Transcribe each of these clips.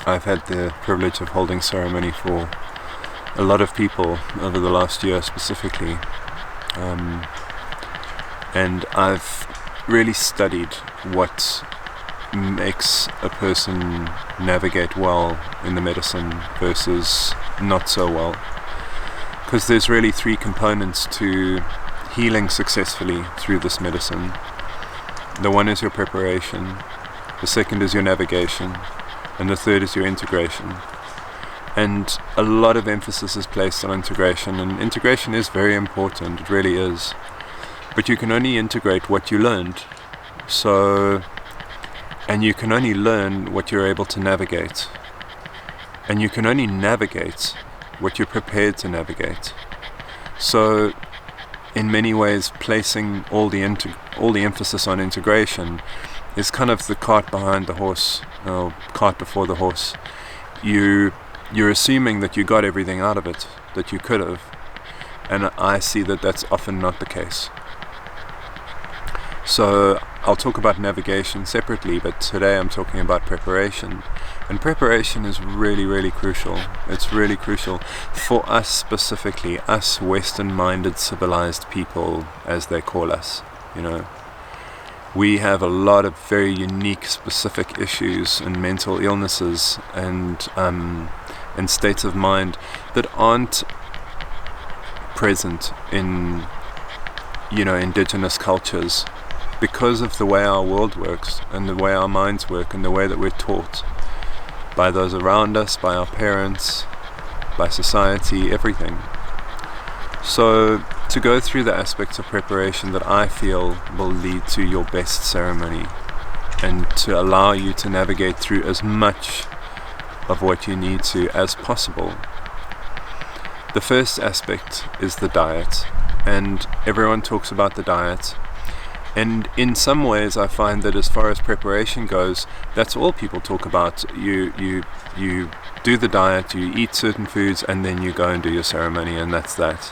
I've had the privilege of holding ceremony for a lot of people over the last year specifically, and I've really studied what makes a person navigate well in the medicine versus not so well, because there's really three components to healing successfully through this medicine. The one is your preparation, the second is your navigation, and the third is your integration. And a lot of emphasis is placed on integration, and integration is very important, it really is. But you can only integrate what you learned. And you can only learn what you're able to navigate. And you can only navigate what you're prepared to navigate. So in many ways, placing all the emphasis on integration is kind of the cart behind the horse, or cart before the horse. You're assuming that you got everything out of it that you could have, and I see that that's often not the case. So I'll talk about navigation separately, but today I'm talking about preparation. And preparation is really, really crucial. It's really crucial for us specifically, us Western-minded civilized people, as they call us, you know. We have a lot of very unique, specific issues and mental illnesses and states of mind that aren't present in, indigenous cultures, because of the way our world works and the way our minds work and the way that we're taught by those around us, by our parents, by society, everything. So to go through the aspects of preparation that I feel will lead to your best ceremony and to allow you to navigate through as much of what you need to as possible. The first aspect is the diet, and everyone talks about the diet, and in some ways I find that as far as preparation goes, that's all people talk about. You do the diet, you eat certain foods, and then you go and do your ceremony, and that's that.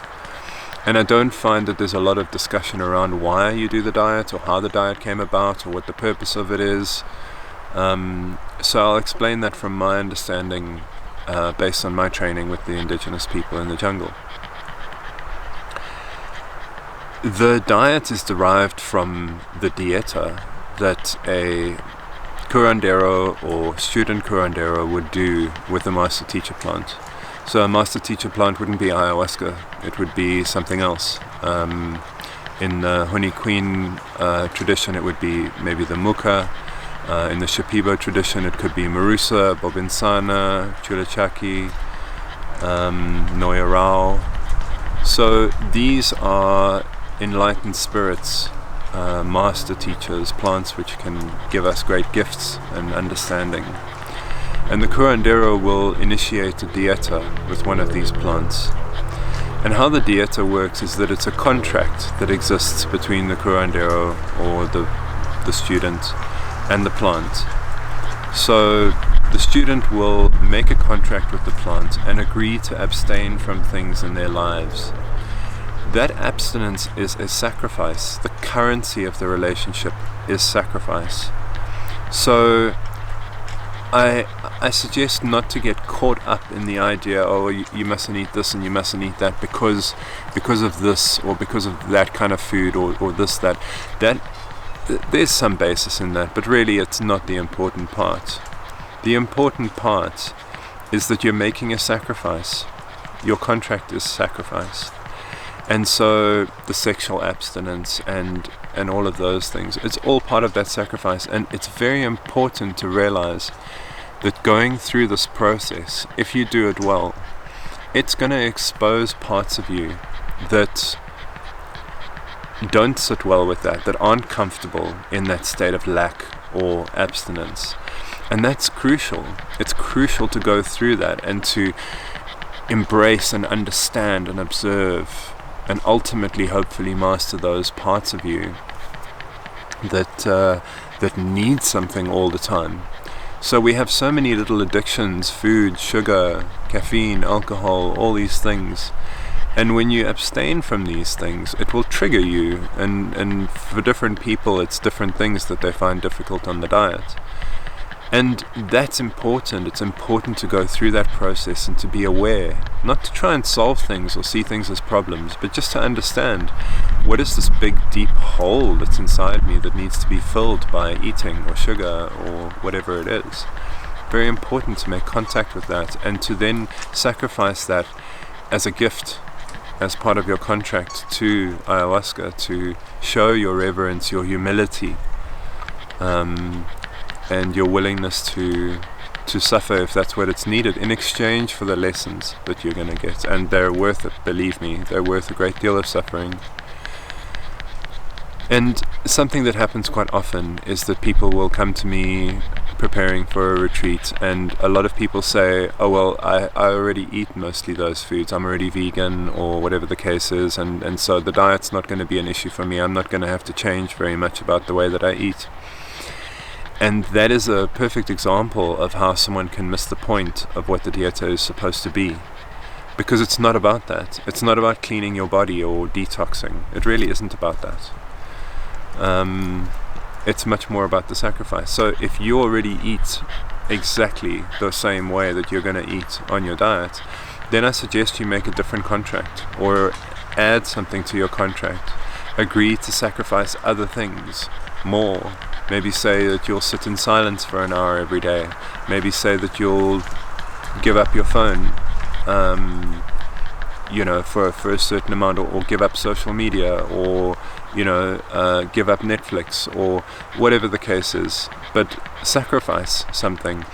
And I don't find that there's a lot of discussion around why you do the diet, or how the diet came about, or what the purpose of it is. So I'll explain that from my understanding, based on my training with the indigenous people in the jungle. The diet is derived from the dieta that a curandero or student curandero would do with a master teacher plant. So a master teacher plant wouldn't be ayahuasca, it would be something else. In the Honey Queen tradition, it would be maybe the muka. In the Shipibo tradition, it could be Marusa, Bobinsana, Chulachaki, Noya Rao. So these are enlightened spirits, master teachers, plants which can give us great gifts and understanding. And the curandero will initiate a dieta with one of these plants. And how the dieta works is that it's a contract that exists between the curandero or the student and the plant. So the student will make a contract with the plant and agree to abstain from things in their lives. That abstinence is a sacrifice. The currency of the relationship is sacrifice. So I suggest not to get caught up in the idea, oh, you mustn't eat this and you mustn't eat that because of this or because of that kind of food or this, that. There's some basis in that, but really it's not the important part. The important part is that you're making a sacrifice. Your contract is sacrifice. And so the sexual abstinence and all of those things, it's all part of that sacrifice. And it's very important to realize that going through this process, if you do it well, it's going to expose parts of you that don't sit well with that aren't comfortable in that state of lack or abstinence. And that's crucial. It's crucial to go through that and to embrace and understand and observe and ultimately hopefully master those parts of you that need something all the time. So we have so many little addictions: food, sugar, caffeine, alcohol, all these things. And when you abstain from these things, it will trigger you, and for different people it's different things that they find difficult on the diet. And that's important. It's important to go through that process and to be aware, not to try and solve things or see things as problems, but just to understand, what is this big deep hole that's inside me that needs to be filled by eating or sugar or whatever it is. Very important to make contact with that, and to then sacrifice that as a gift, as part of your contract to ayahuasca, to show your reverence, your humility, and your willingness to suffer if that's what it's needed, in exchange for the lessons that you're going to get. And they're worth it, believe me, they're worth a great deal of suffering. And something that happens quite often is that people will come to me preparing for a retreat, and a lot of people say, oh well, I already eat mostly those foods, I'm already vegan or whatever the case is, and so the diet's not going to be an issue for me, I'm not going to have to change very much about the way that I eat. And that is a perfect example of how someone can miss the point of what the dieta is supposed to be. Because it's not about that. It's not about cleaning your body or detoxing. It really isn't about that. It's much more about the sacrifice. So if you already eat exactly the same way that you're going to eat on your diet, then I suggest you make a different contract, or add something to your contract. Agree to sacrifice other things more. Maybe say that you'll sit in silence for an hour every day. Maybe say that you'll give up your phone, for a certain amount, or give up social media, or give up Netflix, or whatever the case is. But sacrifice something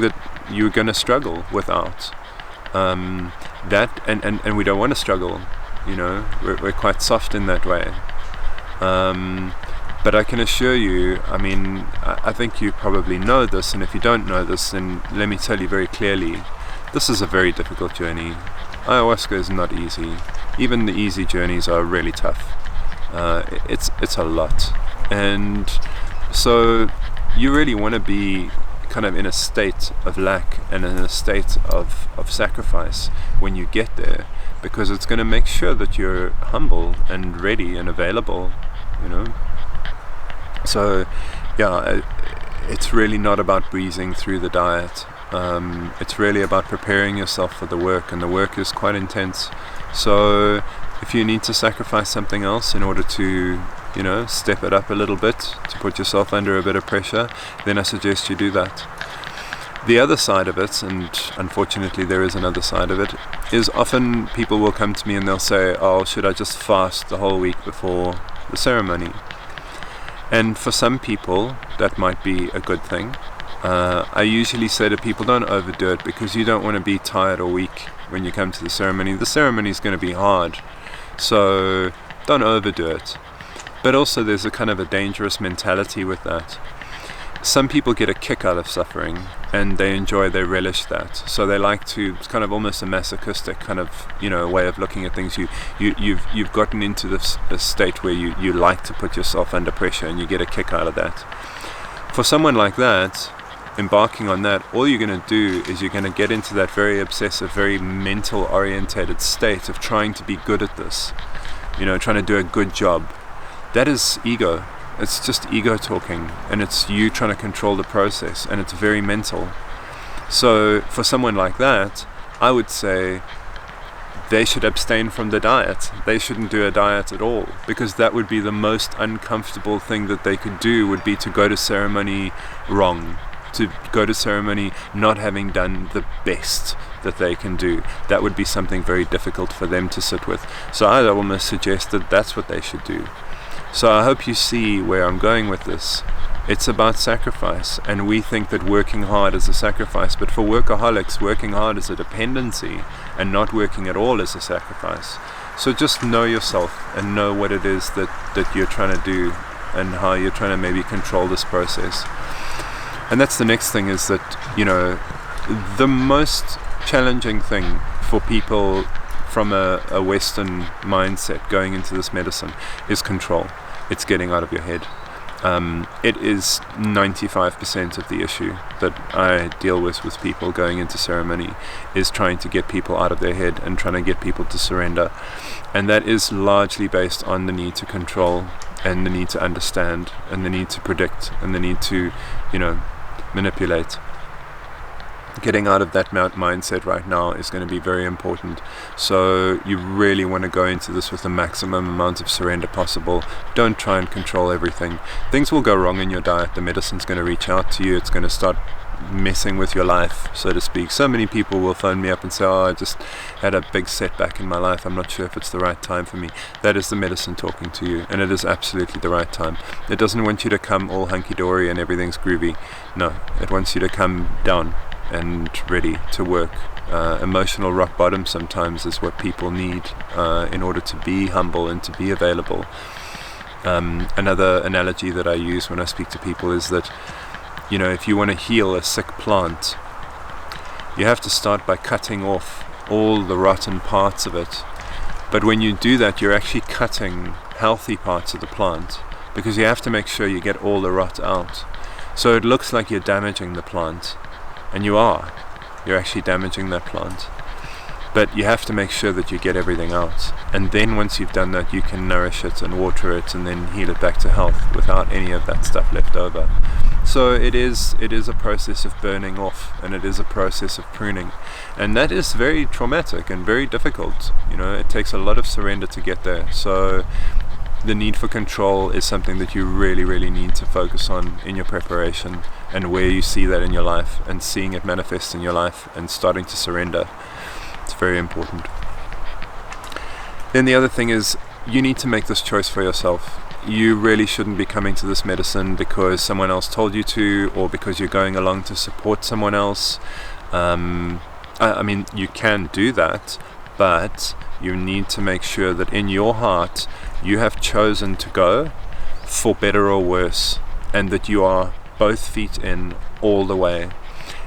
that you're going to struggle without. That and we don't want to struggle. We're quite soft in that way. But I can assure you, I think you probably know this, and if you don't know this, then let me tell you very clearly, this is a very difficult journey. Ayahuasca is not easy. Even the easy journeys are really tough. It's a lot. And so you really want to be kind of in a state of lack and in a state of sacrifice when you get there, because it's going to make sure that you're humble and ready and available, So, it's really not about breezing through the diet. It's really about preparing yourself for the work, and the work is quite intense. So, if you need to sacrifice something else in order to, step it up a little bit, to put yourself under a bit of pressure, then I suggest you do that. The other side of it, and unfortunately there is another side of it, is often people will come to me and they'll say, oh, should I just fast the whole week before the ceremony? And for some people, that might be a good thing. I usually say to people, don't overdo it, because you don't want to be tired or weak when you come to the ceremony. The ceremony is going to be hard, so don't overdo it. But also there's a kind of a dangerous mentality with that. Some people get a kick out of suffering, and they relish that. So they like to, it's kind of almost a masochistic kind of, way of looking at things. You've gotten into this state where you like to put yourself under pressure, and you get a kick out of that. For someone like that, embarking on that, all you're going to do is you're going to get into that very obsessive, very mental orientated state of trying to be good at this, trying to do a good job. That is ego. It's just ego talking, and it's you trying to control the process, and it's very mental. So for someone like that, I would say they should abstain from the diet. They shouldn't do a diet at all, because that would be the most uncomfortable thing that they could do, would be to go to ceremony wrong, to go to ceremony not having done the best that they can do. That would be something very difficult for them to sit with. So I almost suggest that that's what they should do. So I hope you see where I'm going with this. It's about sacrifice, and we think that working hard is a sacrifice, but for workaholics, working hard is a dependency, and not working at all is a sacrifice. So just know yourself and know what it is that you're trying to do, and how you're trying to maybe control this process. And that's the next thing, is that, the most challenging thing for people from a Western mindset going into this medicine is control. It's getting out of your head. It is 95% of the issue that I deal with people going into ceremony, is trying to get people out of their head and trying to get people to surrender. And that is largely based on the need to control and the need to understand and the need to predict and the need to, manipulate. Getting out of that mindset right now is going to be very important. So you really want to go into this with the maximum amount of surrender possible. Don't try and control everything. Things will go wrong in your diet. The medicine's going to reach out to you. It's going to start messing with your life, so to speak. So many people will phone me up and say, I just had a big setback in my life. I'm not sure if it's the right time for me. That is the medicine talking to you, and it is absolutely the right time. It doesn't want you to come all hunky-dory and everything's groovy. No, it wants you to come down and ready to work. Emotional rock bottom sometimes is what people need in order to be humble and to be available. Another analogy that I use when I speak to people is that, if you want to heal a sick plant, you have to start by cutting off all the rotten parts of it. But when you do that, you're actually cutting healthy parts of the plant, because you have to make sure you get all the rot out. So it looks like you're damaging the plant, and you're actually damaging that plant. But you have to make sure that you get everything out. And then once you've done that, you can nourish it and water it and then heal it back to health without any of that stuff left over. So it is a process of burning off, and it is a process of pruning. And that is very traumatic and very difficult. It takes a lot of surrender to get there. So the need for control is something that you really, really need to focus on in your preparation, and where you see that in your life and seeing it manifest in your life and starting to surrender. It's very important. Then the other thing is, you need to make this choice for yourself. You really shouldn't be coming to this medicine because someone else told you to, or because you're going along to support someone else. I mean, you can do that, but you need to make sure that in your heart you have chosen to go for better or worse, and that you are both feet in all the way.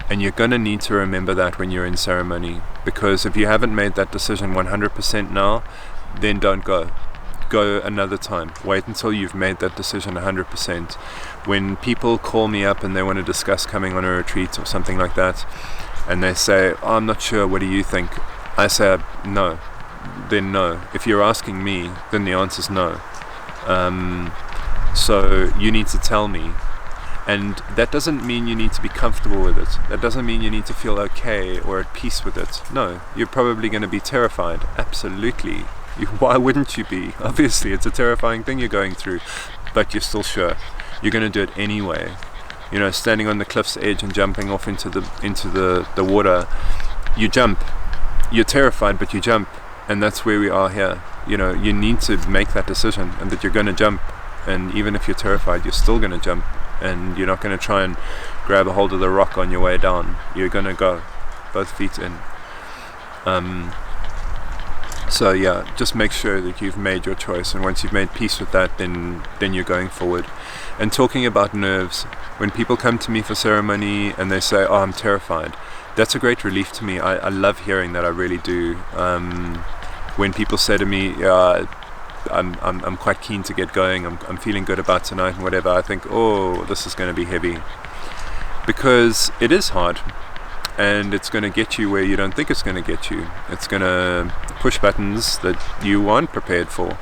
And you're going to need to remember that when you're in ceremony, because if you haven't made that decision 100% now, then don't go. Go another time. Wait until you've made that decision 100%. When people call me up and they want to discuss coming on a retreat or something like that, and they say, I'm not sure, what do you think? I say, no. Then no. If you're asking me, then the answer's no. So you need to tell me. And that doesn't mean you need to be comfortable with it. That doesn't mean you need to feel okay or at peace with it. No, you're probably going to be terrified. Absolutely. Why wouldn't you be? Obviously, it's a terrifying thing you're going through, but you're still sure. You're going to do it anyway. Standing on the cliff's edge and jumping off into the water, you jump. You're terrified, but you jump. And that's where we are here. You need to make that decision, and that you're going to jump. And even if you're terrified, you're still going to jump. And you're not going to try and grab a hold of the rock on your way down. You're going to go both feet in. So yeah, just make sure that you've made your choice, and once you've made peace with that, then you're going forward. And talking about nerves, when people come to me for ceremony and they say, I'm terrified, that's a great relief to me. I love hearing that, I really do. When people say to me, I'm quite keen to get going, I'm feeling good about tonight and whatever, I think, this is going to be heavy, because it is hard, and it's going to get you where you don't think it's going to get you. It's going to push buttons that you aren't prepared for,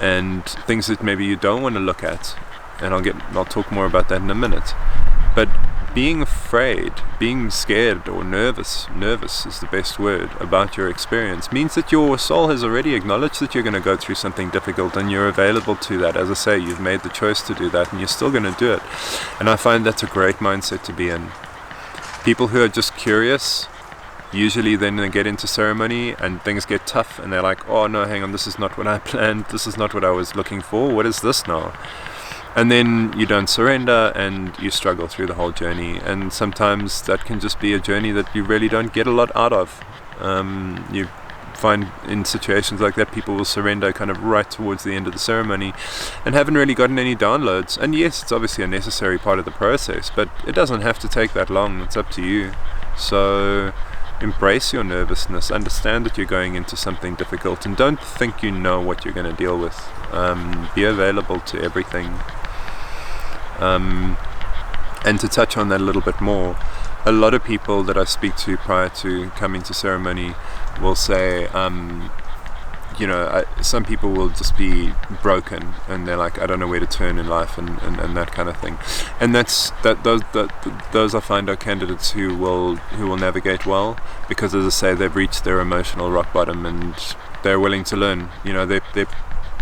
and things that maybe you don't want to look at, and I'll talk more about that in a minute. But being afraid, being scared or nervous is the best word, about your experience, means that your soul has already acknowledged that you're going to go through something difficult, and you're available to that. As I say, you've made the choice to do that, and you're still going to do it. And I find that's a great mindset to be in. People who are just curious, usually then they get into ceremony and things get tough, and they're like, no, hang on, this is not what I planned, this is not what I was looking for, what is this now? And then you don't surrender, and you struggle through the whole journey. And sometimes that can just be a journey that you really don't get a lot out of. You find in situations like that, people will surrender kind of right towards the end of the ceremony and haven't really gotten any downloads. And yes, it's obviously a necessary part of the process, but it doesn't have to take that long. It's up to you. So embrace your nervousness, understand that you're going into something difficult, and don't think you know what you're going to deal with. Be available to everything. And to touch on that a little bit more, a lot of people that I speak to prior to coming to ceremony will say, some people will just be broken and they're like, I don't know where to turn in life, and that kind of thing. And those I find are candidates who will navigate well, because, as I say, they've reached their emotional rock bottom and they're willing to learn. Their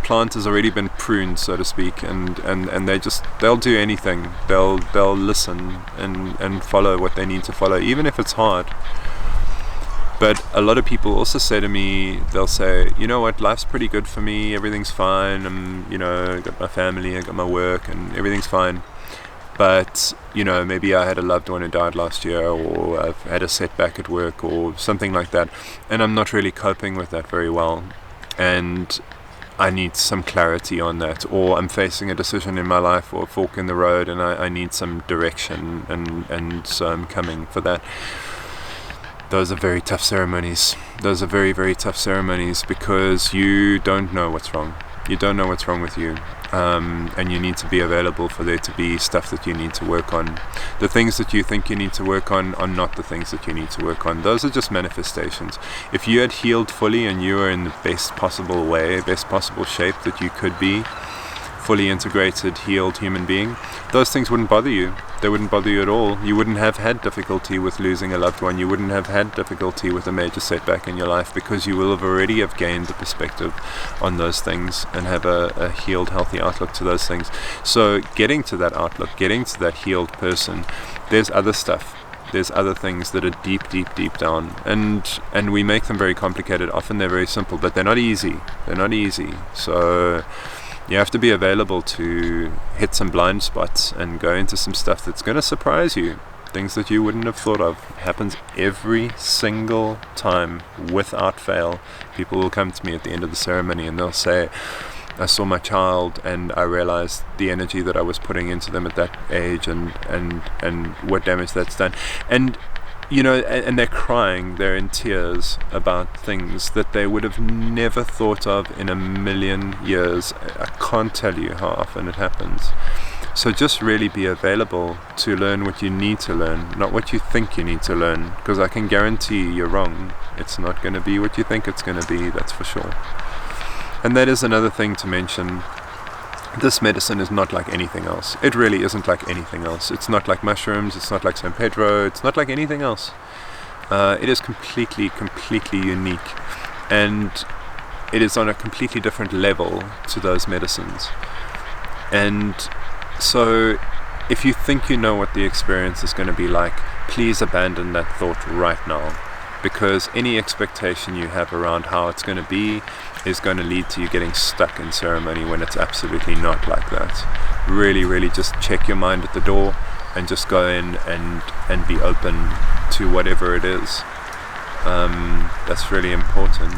plant has already been pruned, so to speak, and they'll do anything. They'll listen and follow what they need to follow, even if it's hard. But a lot of people also say to me, they'll say, you know what, life's pretty good for me, everything's fine, I got my family, I got my work, and everything's fine. But, maybe I had a loved one who died last year, or I've had a setback at work, or something like that, and I'm not really coping with that very well. And I need some clarity on that, or I'm facing a decision in my life, or a fork in the road, and I need some direction, and so I'm coming for that. Those are very tough ceremonies. Those are very, very tough ceremonies, because you don't know what's wrong. You don't know what's wrong with you. And you need to be available for there to be stuff that you need to work on. The things that you think you need to work on are not the things that you need to work on. Those are just manifestations. If you had healed fully and you were in the best possible way, best possible shape that you could be, fully integrated, healed human being, those things wouldn't bother you. They wouldn't bother you at all. You wouldn't have had difficulty with losing a loved one. You wouldn't have had difficulty with a major setback in your life, because you will have already have gained the perspective on those things and have a healed, healthy outlook to those things. So getting to that outlook, getting to that healed person, there's other stuff. There's other things that are deep, deep, deep down, and we make them very complicated. Often they're very simple, but they're not easy. They're not easy. So you have to be available to hit some blind spots and go into some stuff that's going to surprise you. Things that you wouldn't have thought of. It happens every single time, without fail. People will come to me at the end of the ceremony and they'll say, I saw my child and I realized the energy that I was putting into them at that age, and what damage that's done. And and they're crying, they're in tears about things that they would have never thought of in a million years. I can't tell you how often it happens. So just really be available to learn what you need to learn, not what you think you need to learn, because I can guarantee you're wrong. It's not going to be what you think it's going to be, that's for sure. And that is another thing to mention. This medicine is not like anything else. It really isn't like anything else. It's not like mushrooms, it's not like San Pedro, it's not like anything else. It is completely, completely unique. And it is on a completely different level to those medicines. And so if you think you know what the experience is going to be like, please abandon that thought right now. Because any expectation you have around how it's going to be is going to lead to you getting stuck in ceremony when it's absolutely not like that. Really, really just check your mind at the door and just go in and be open to whatever it is. That's really important.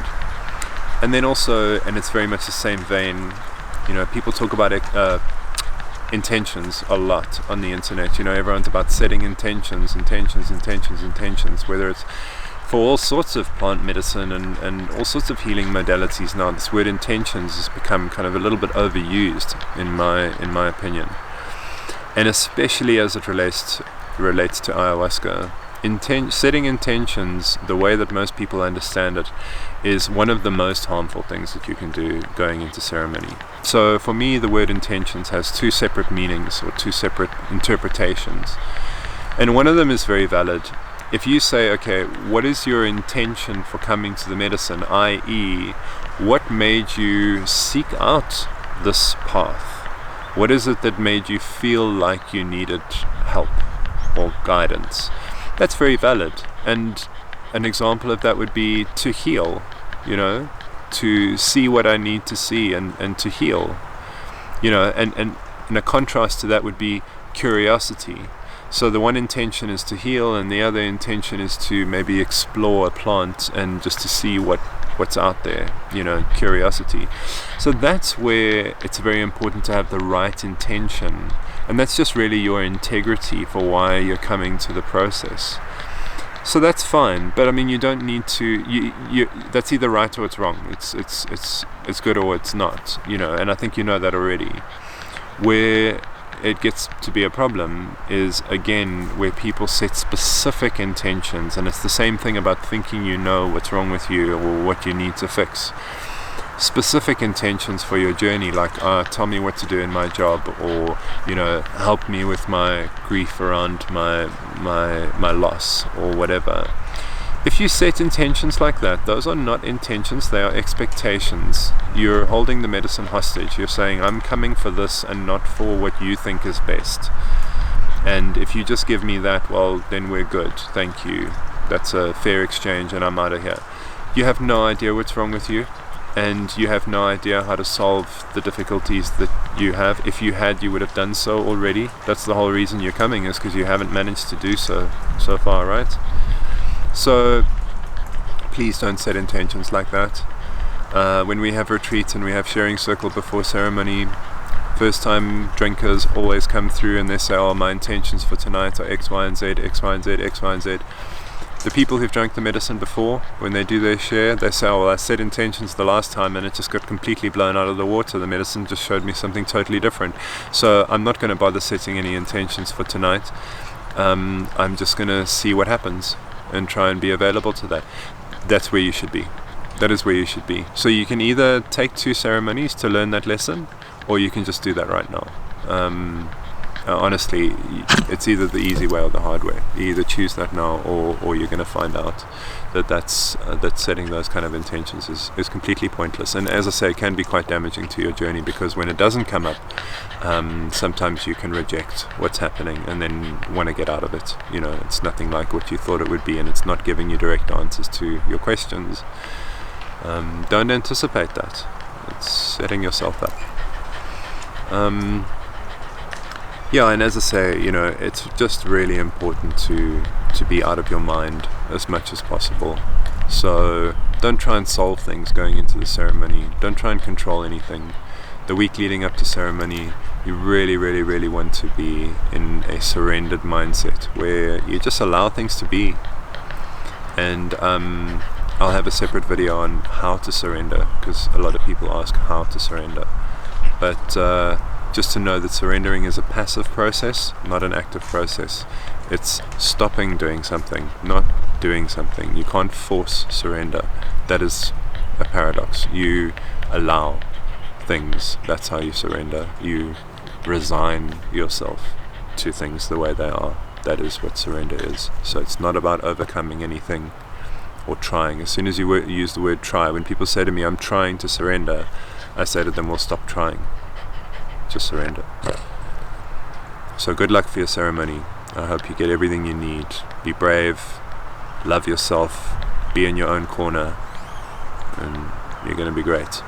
And then also, and it's very much the same vein, people talk about intentions a lot on the internet. Everyone's about setting intentions, whether it's for all sorts of plant medicine and all sorts of healing modalities now. This word intentions has become kind of a little bit overused in my opinion, and especially as it relates to ayahuasca. Setting intentions, the way that most people understand it, is one of the most harmful things that you can do going into ceremony. So for me, the word intentions has two separate meanings, or two separate interpretations, and one of them is very valid. If you say, okay, what is your intention for coming to the medicine, i.e., what made you seek out this path? What is it that made you feel like you needed help or guidance? That's very valid. And an example of that would be to heal, to see what I need to see and to heal. And a contrast to that would be curiosity. So the one intention is to heal, and the other intention is to maybe explore a plant and just to see what's out there, curiosity. So that's where it's very important to have the right intention, and that's just really your integrity for why you're coming to the process. So that's fine, but I mean, you don't need to. You that's either right or it's wrong. It's good or it's not, and I think you know that already. Where it gets to be a problem is, again, where people set specific intentions, and it's the same thing about thinking you know what's wrong with you or what you need to fix. Specific intentions for your journey, like tell me what to do in my job, or help me with my grief around my loss, or whatever. If you set intentions like that, those are not intentions, they are expectations. You're holding the medicine hostage. You're saying, I'm coming for this and not for what you think is best. And if you just give me that, well, then we're good. Thank you. That's a fair exchange and I'm out of here. You have no idea what's wrong with you, and you have no idea how to solve the difficulties that you have. If you had, you would have done so already. That's the whole reason you're coming, is because you haven't managed to do so far, right? So please don't set intentions like that. When we have retreats and we have sharing circle before ceremony, first time drinkers always come through and they say, oh, my intentions for tonight are X, Y, and Z, X, Y, and Z, X, Y, and Z. The people who've drank the medicine before, when they do their share, they say, oh, well, I set intentions the last time and it just got completely blown out of the water. The medicine just showed me something totally different. So I'm not going to bother setting any intentions for tonight. I'm just going to see what happens and try and be available to that. That's where you should be. That is where you should be. So you can either take 2 ceremonies to learn that lesson, or you can just do that right now. Honestly, it's either the easy way or the hard way. You either choose that now, or you're going to find out that setting those kind of intentions is completely pointless. And as I say, it can be quite damaging to your journey, because when it doesn't come up, sometimes you can reject what's happening and then want to get out of it. It's nothing like what you thought it would be, and it's not giving you direct answers to your questions. Don't anticipate that. It's setting yourself up. And as I say, it's just really important to be out of your mind as much as possible. So don't try and solve things going into the ceremony. Don't try and control anything. The week leading up to ceremony, you really, really, really want to be in a surrendered mindset where you just allow things to be. And I'll have a separate video on how to surrender, because a lot of people ask how to surrender. But just to know that surrendering is a passive process, not an active process. It's stopping doing something, not doing something. You can't force surrender. That is a paradox. You allow things. That's how you surrender. You resign yourself to things the way they are. That is what surrender is. So it's not about overcoming anything or trying. As soon as you use the word try, when people say to me, I'm trying to surrender, I say to them, well, stop trying. Just surrender. So good luck for your ceremony. I hope you get everything you need. Be brave, love yourself, be in your own corner, and you're going to be great.